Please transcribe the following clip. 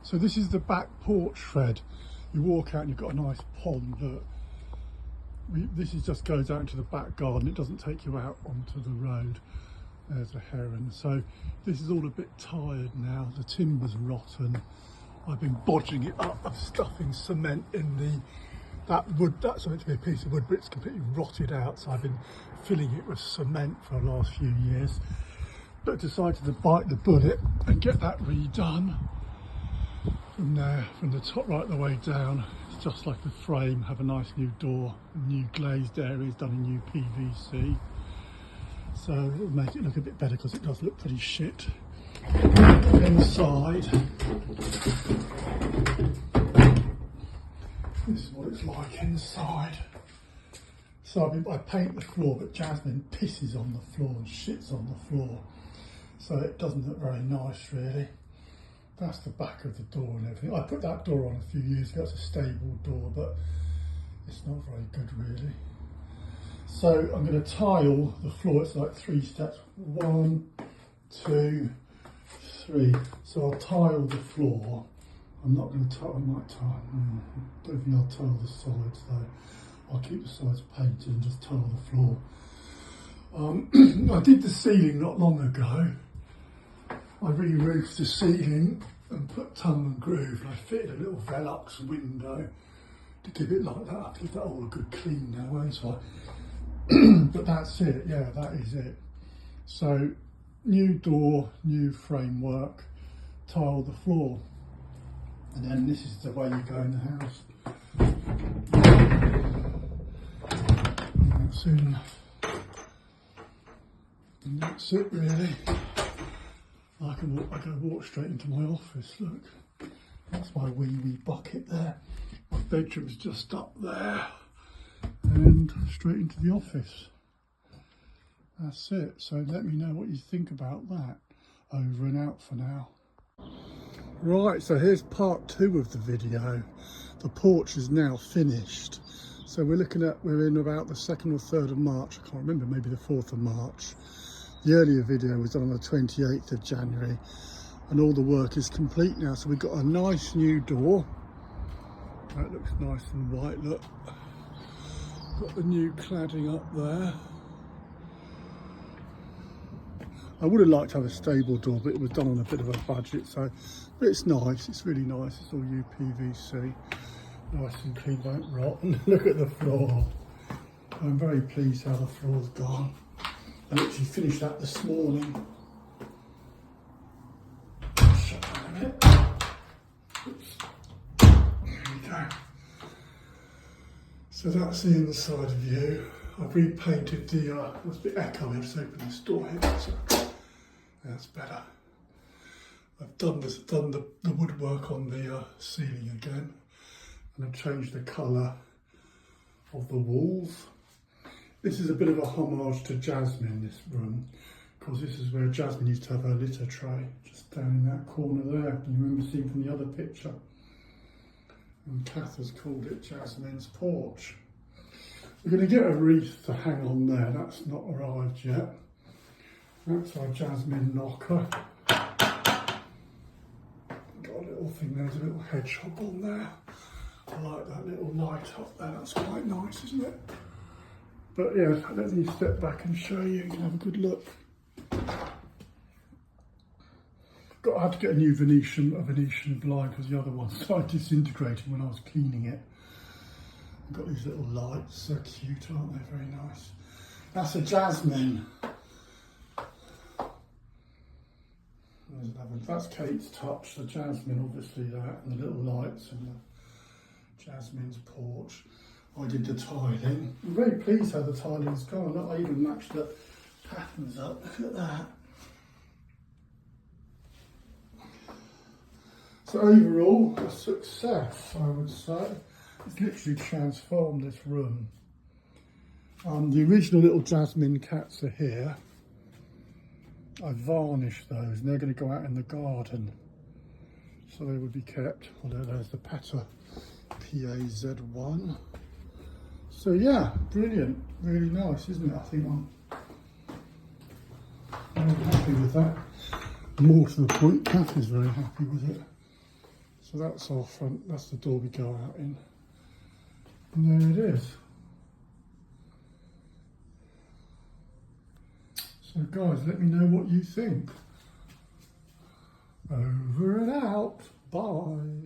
So this is the back porch, Fred. You walk out and you've got a nice pond. Look, this just goes out into the back garden. It doesn't take you out onto the road. There's a heron. So this is all a bit tired now. The timber's rotten. I've been bodging it up. I'm stuffing cement in that wood. That's meant to be a piece of wood, but it's completely rotted out. So I've been filling it with cement for the last few years. But I decided to bite the bullet and get that redone. From there, from the top right the way down, it's just like the frame, have a nice new door, new glazed areas done in new PVC. So it'll make it look a bit better because it does look pretty shit. Inside, this is what it's like inside. So I paint the floor, but Jasmine pisses on the floor and shits on the floor. So it doesn't look very nice really. That's the back of the door and everything. I put that door on a few years ago. It's a stable door, but it's not very good really. So I'm going to tile the floor. It's like 3 steps. 1, 2, 3. So I'll tile the floor. I'm not going to tile. I might tile. I don't think I'll tile the sides though. I'll keep the sides painted and just tile the floor. I did the ceiling not long ago. I re-roofed the ceiling and put tongue and groove, and I fitted a little Velux window to give it like that. I'll give that all a good clean now, won't I? But that's it, yeah, that is it. So, new door, new framework, tile the floor. And then this is the way you go in the house. And that's soon enough. And that's it really. I can walk straight into my office, look. That's my wee bucket there. My bedroom's just up there. And straight into the office. That's it. So let me know what you think about that. Over and out for now. Right, so here's part 2 of the video. The porch is now finished. So we're in about the 2nd or 3rd of March. I can't remember, maybe the 4th of March. The earlier video was done on the 28th of January and all the work is complete now. So we've got a nice new door. That looks nice and white, look. Got the new cladding up there. I would have liked to have a stable door, but it was done on a bit of a budget. So, but it's nice, it's really nice. It's all UPVC, nice and clean, won't rot. And look at the floor. I'm very pleased how the floor's gone. I literally finished that this morning. Shut that a minute. Oops. There we go. So that's the inside view. I've repainted the, it's a bit echoey, just open this door here. So that's better. I've done the woodwork on the ceiling again. And I've changed the colour of the walls. This is a bit of a homage to Jasmine, this room, because this is where Jasmine used to have her litter tray, just down in that corner there. You remember seeing from the other picture. And Kath has called it Jasmine's porch. We're going to get a wreath to hang on there, that's not arrived yet. That's our Jasmine knocker. Got a little thing, there's a little hedgehog on there. I like that little light up there, that's quite nice, isn't it? But yeah, let me step back and show you can have a good look. I had to get a new Venetian blind because the other one started disintegrating when I was cleaning it. I've got these little lights, so cute, aren't they? Very nice. That's a Jasmine. That's Kate's touch, the Jasmine obviously that, and the little lights and the Jasmine's porch. I did the tiling. I'm very pleased how the tiling's gone. I even matched the patterns up. Look at that. So overall, a success, I would say. It's literally transformed this room. The original little Jasmine cats are here. I varnished those and they're going to go out in the garden. So they would be kept. Although there's the Peta PAZ1. So yeah, brilliant, really nice, isn't it? I think I'm very happy with that. More to the point, Kath is very happy with it. So that's our front, that's the door we go out in. And there it is. So guys, let me know what you think. Over and out. Bye.